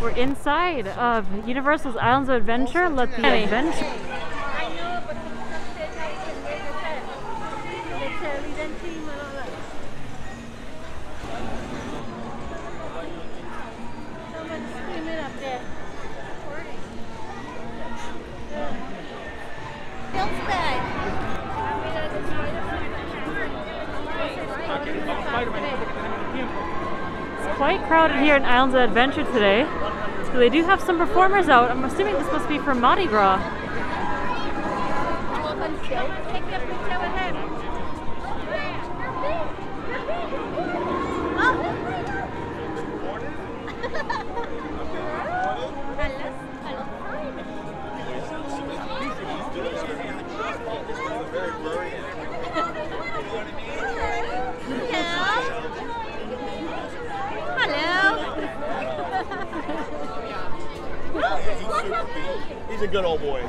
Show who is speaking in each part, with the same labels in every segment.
Speaker 1: We're inside of Universal's Islands of Adventure. Let's the adventure. It's quite crowded here in Islands of Adventure today. So they do have some performers out. I'm assuming this must be for Mardi Gras.
Speaker 2: He's a good old boy.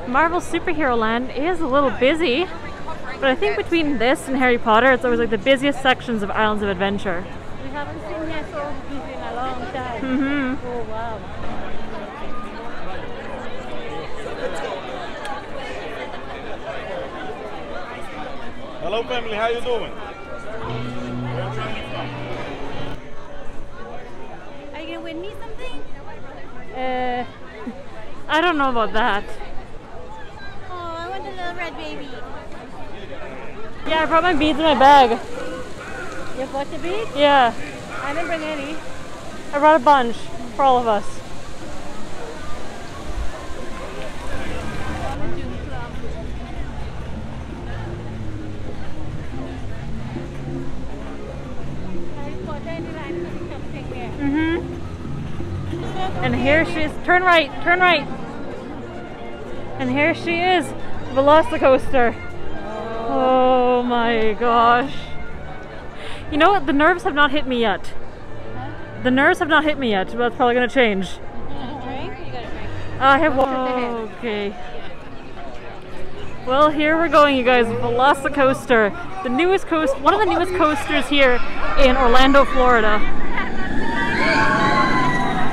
Speaker 1: Marvel Superhero Land is a little busy, but I think between this and Harry Potter, it's always like the busiest sections of Islands of Adventure.
Speaker 3: We haven't seen that so busy in a long time. Oh wow.
Speaker 2: Hello family, how you doing?
Speaker 3: Are you gonna win me something?
Speaker 1: I don't know about that.
Speaker 3: Oh, I want a little red baby.
Speaker 1: Yeah, I brought my beads in my bag.
Speaker 3: You bought the beads?
Speaker 1: Yeah.
Speaker 3: I didn't bring any.
Speaker 1: I brought a bunch for all of us. And here she is. Turn right, turn right. And here she is, Velocicoaster. Oh my gosh. You know what? The nerves have not hit me yet. The nerves have not hit me yet, but that's probably going to change.
Speaker 3: Drink? You gotta drink.
Speaker 1: I have one. Okay. Well, here we're going, you guys. Velocicoaster. The newest one of the newest coasters here in Orlando, Florida.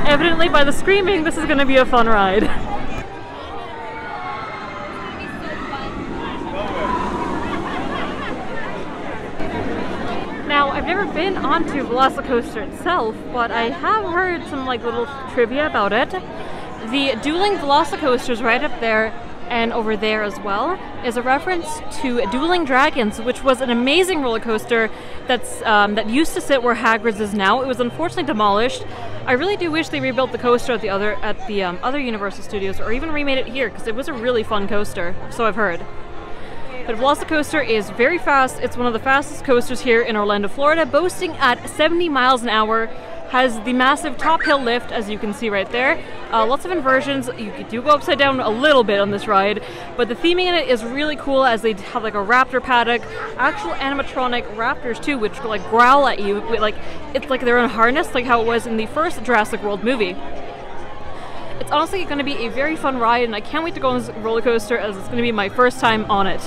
Speaker 1: Evidently, by the screaming, this is going to be a fun ride. Now, I've never been onto Velocicoaster itself, but I have heard some like little trivia about it. The dueling Velocicoasters right up there and over there as well is a reference to Dueling Dragons, which was an amazing roller coaster that used to sit where Hagrid's is now. It was unfortunately demolished. I really do wish they rebuilt the coaster at the other Universal Studios, or even remade it here, because it was a really fun coaster, so I've heard. But Velocicoaster is very fast. It's one of the fastest coasters here in Orlando, Florida, boasting at 70 miles an hour. Has the massive top hill lift, as you can see right there. Lots of inversions. You do go upside down a little bit on this ride, but the theming in it is really cool, as they have like a raptor paddock, actual animatronic raptors too, which like growl at you. Like it's like they're in a harness, like how it was in the first Jurassic World movie. It's honestly going to be a very fun ride, and I can't wait to go on this roller coaster, as it's going to be my first time on it.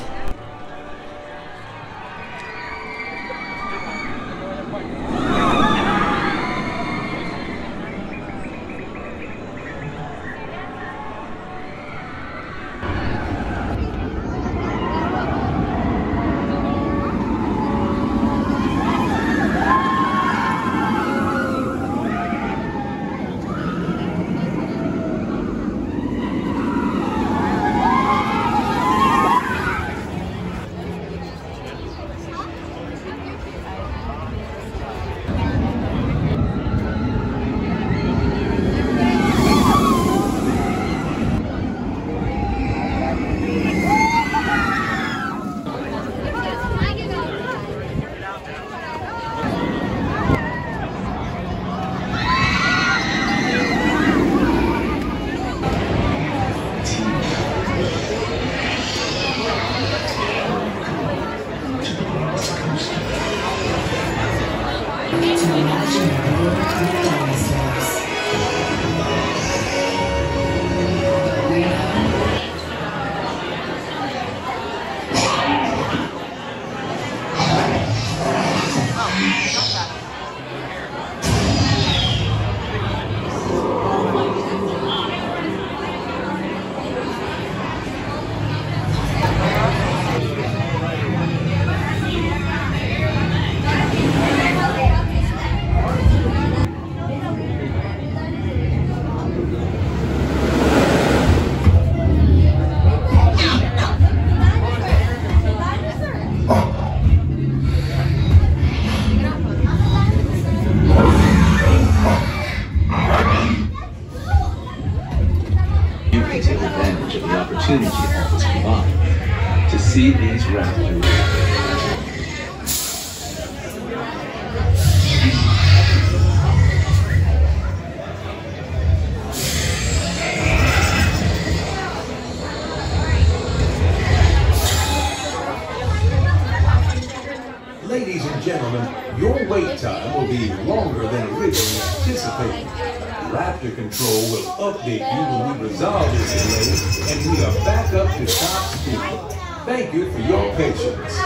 Speaker 4: see these raptors.
Speaker 5: Ladies and gentlemen, your wait time will be longer than originally anticipated. Raptor Control will update you when we resolve this delay, and we are back up to top speed. Thank you for your patience.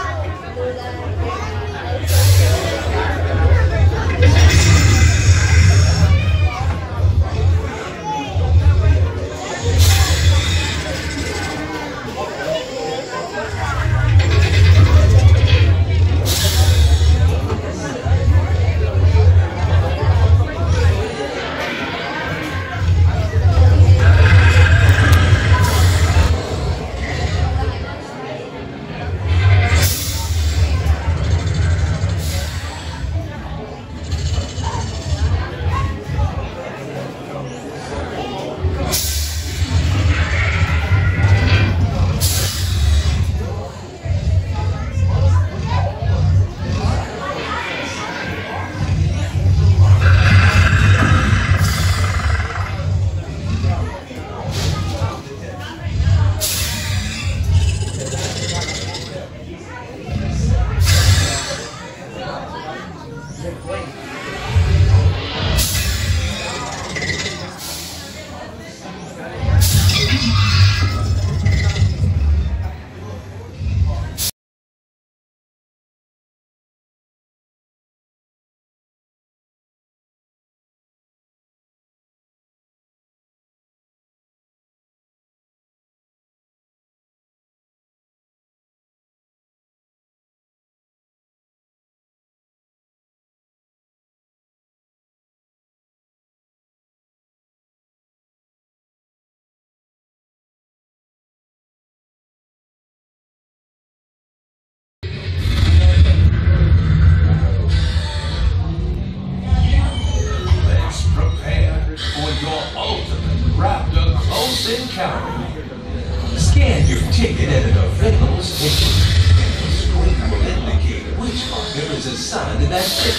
Speaker 4: Scan your ticket at an available station, and the screen will indicate which partner is assigned to that ticket.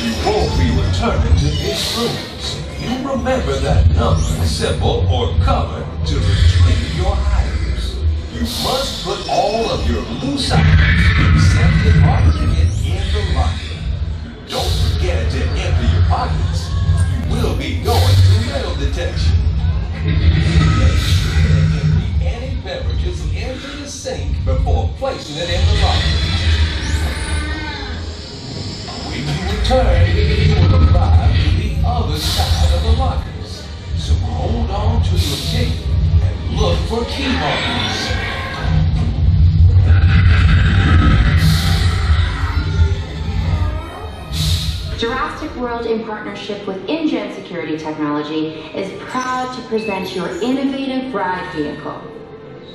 Speaker 4: You won't be returning to this room, so you remember that number, symbol, or color to retrieve your items. You must put all of your loose items, except the park ticket, in the locker. Don't forget to empty your pockets. You will be going through metal detection. Make sure to empty any beverages into the sink before placing it in the locker. When you return, you will arrive to the other side of the lockers. So hold on to your ticket and look for key markers.
Speaker 6: Jurassic World, in partnership with InGen Security Technology, is proud to present your innovative ride vehicle.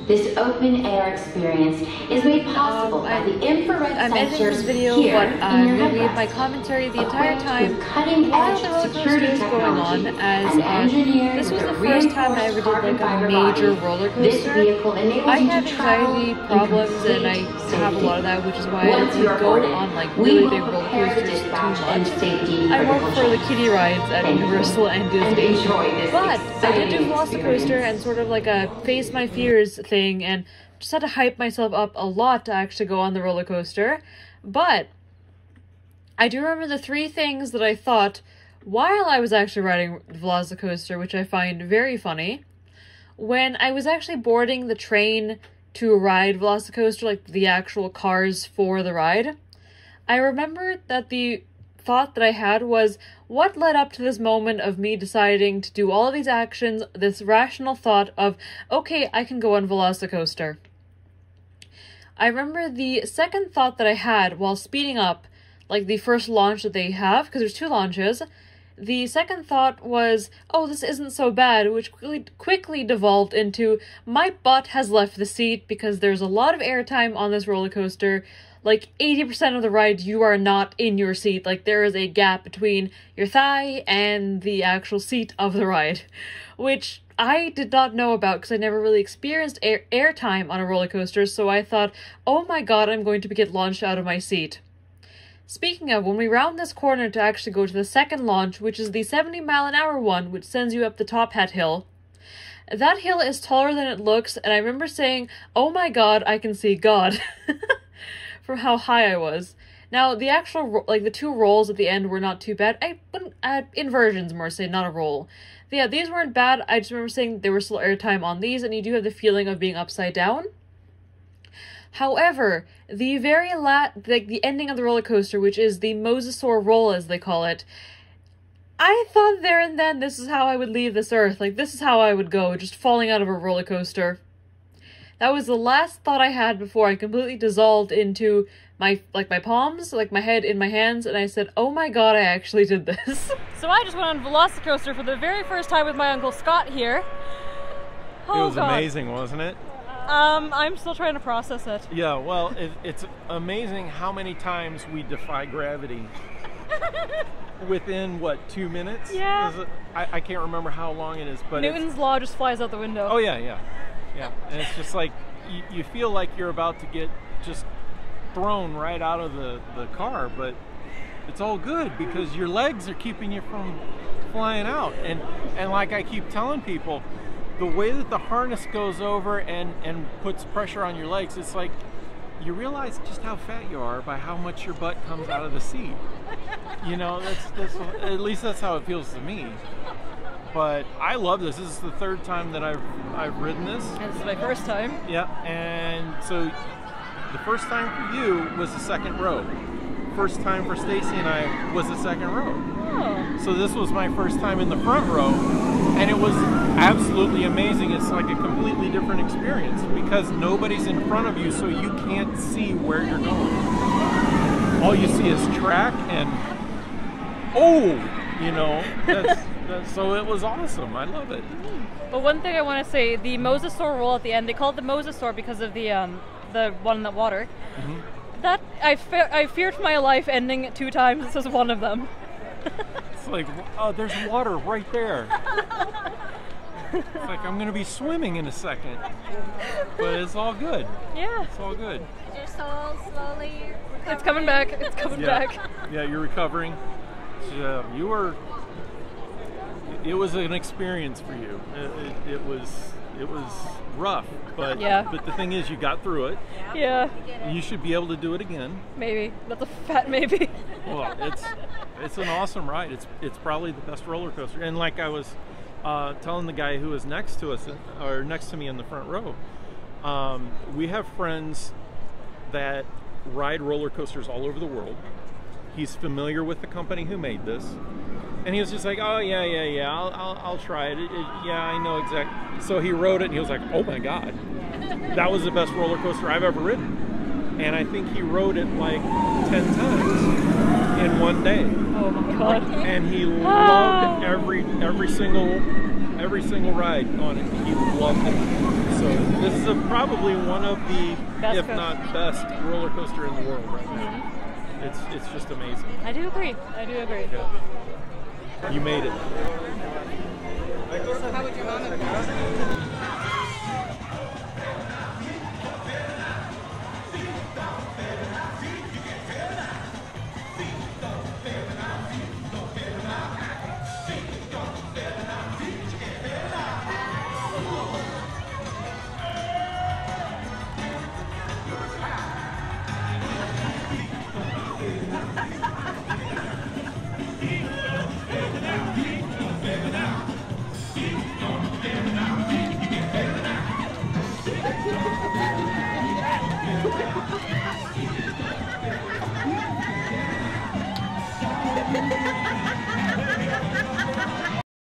Speaker 6: This open-air experience is made possible by the infrared
Speaker 1: I'm editing
Speaker 6: sensors
Speaker 1: this video,
Speaker 6: here
Speaker 1: but I'm
Speaker 6: in your
Speaker 1: going to leave
Speaker 6: headrest.
Speaker 1: my commentary the entire
Speaker 6: Equipped
Speaker 1: time
Speaker 6: with cutting-edge
Speaker 1: while the roller
Speaker 6: security
Speaker 1: coaster is going on,
Speaker 6: technology
Speaker 1: as
Speaker 6: and engineered
Speaker 1: this was
Speaker 6: with
Speaker 1: the
Speaker 6: a
Speaker 1: first time I ever did
Speaker 6: carbon
Speaker 1: like a
Speaker 6: fiber
Speaker 1: major
Speaker 6: body.
Speaker 1: roller
Speaker 6: This
Speaker 1: coaster.
Speaker 6: vehicle enables
Speaker 1: I
Speaker 6: you
Speaker 1: have
Speaker 6: to travel
Speaker 1: anxiety
Speaker 6: in
Speaker 1: problems, and I
Speaker 6: complete
Speaker 1: have a lot of
Speaker 6: safety.
Speaker 1: that, which is why I
Speaker 6: Once
Speaker 1: don't
Speaker 6: you're
Speaker 1: go
Speaker 6: boarded,
Speaker 1: on like
Speaker 6: we
Speaker 1: really
Speaker 6: will
Speaker 1: big roller
Speaker 6: prepare to
Speaker 1: coasters too
Speaker 6: dispatch
Speaker 1: much.
Speaker 6: safety
Speaker 1: I work
Speaker 6: critical
Speaker 1: for the
Speaker 6: checks.
Speaker 1: kiddie rides at
Speaker 6: Thank you.
Speaker 1: Universal and
Speaker 6: And
Speaker 1: Disney.
Speaker 6: enjoy this
Speaker 1: But I did do
Speaker 6: exciting
Speaker 1: Velocicoaster
Speaker 6: experience.
Speaker 1: and sort of like a face my fears thing, and just had to hype myself up a lot to actually go on the roller coaster. But I do remember the three things that I thought while I was actually riding Velocicoaster, which I find very funny. When I was actually boarding the train to ride Velocicoaster, like the actual cars for the ride, I remember that the thought that I had was, what led up to this moment of me deciding to do all of these actions, this rational thought of, okay, I can go on Velocicoaster. I remember the second thought that I had while speeding up, like the first launch that they have, because there's two launches. The second thought was, oh, this isn't so bad, which quickly devolved into, my butt has left the seat because there's a lot of airtime on this roller coaster. Like 80% of the ride, you are not in your seat. Like there is a gap between your thigh and the actual seat of the ride, which I did not know about because I never really experienced airtime on a roller coaster, so I thought, oh my god, I'm going to get launched out of my seat. Speaking of, when we round this corner to actually go to the second launch, which is the 70-mile-an-hour one, which sends you up the Top Hat Hill, that hill is taller than it looks, and I remember saying, oh my god, I can see God, from how high I was. Now, the actual, like, the 2 rolls at the end were not too bad. I wouldn't add inversions, more say, not a roll. But yeah, these weren't bad. I just remember saying there was still airtime on these, and you do have the feeling of being upside down. However, the very the ending of the roller coaster, which is the Mosasaur roll, as they call it, I thought there and then this is how I would leave this earth. Like, this is how I would go, just falling out of a roller coaster. That was the last thought I had before I completely dissolved into my palms, like my head in my hands, and I said, oh my god, I actually did this. So I just went on Velocicoaster for the very first time with my Uncle Scott here. Oh, it was
Speaker 7: amazing, wasn't it?
Speaker 1: I'm still trying to process it.
Speaker 7: Yeah, well, it's amazing how many times we defy gravity. Within, what, 2 minutes?
Speaker 1: Yeah.
Speaker 7: I can't remember how long it is, but
Speaker 1: Newton's law just flies out the window.
Speaker 7: Oh, yeah. Yeah, and it's just like, you feel like you're about to get just thrown right out of the car, but it's all good because your legs are keeping you from flying out. And like I keep telling people, the way that the harness goes over and puts pressure on your legs, it's like you realize just how fat you are by how much your butt comes out of the seat. You know, that's at least that's how it feels to me. But I love this. This is the 3rd time that I've ridden this.
Speaker 1: And this is my first time.
Speaker 7: Yeah, and so the first time for you was the 2nd row. First time for Stacy and I was the 2nd row.
Speaker 1: Oh.
Speaker 7: So this was my first time in the front row, and it was absolutely amazing. It's like a completely different experience because nobody's in front of you, so you can't see where you're going. All you see is track and, you know, so it was awesome. I love it.
Speaker 1: But one thing I want to say, the Mosasaur roll at the end, they call it the Mosasaur because of the one in the water. Mm-hmm. That I feared for my life ending 2 times. This is one of them.
Speaker 7: It's like, oh, there's water right there. It's like I'm gonna be swimming in a second, but it's all good.
Speaker 1: Yeah,
Speaker 7: it's all good.
Speaker 3: Is your soul slowly recovering?
Speaker 1: It's coming back. It's coming back.
Speaker 7: Yeah, you're recovering. So, you were. It was an experience for you. It was rough, but but the thing is, you got through it.
Speaker 1: Yeah.
Speaker 7: You should be able to do it again.
Speaker 1: Maybe. That's a fat maybe.
Speaker 7: Well, it's an awesome ride. It's probably the best roller coaster. And like I was telling the guy who was next to us, or next to me in the front row, we have friends that ride roller coasters all over the world. He's familiar with the company who made this. And he was just like, oh, yeah, I'll try it. Yeah, I know exactly. So he rode it, and he was like, oh, my God. That was the best roller coaster I've ever ridden. And I think he rode it like 10 times in one day.
Speaker 1: Oh, my God.
Speaker 7: And he loved every single ride on it. He loved it. So this is probably one of the, if not best, roller coaster in the world right now. It's just amazing.
Speaker 1: I do agree.
Speaker 7: Yeah. You made it.
Speaker 3: How would your mom have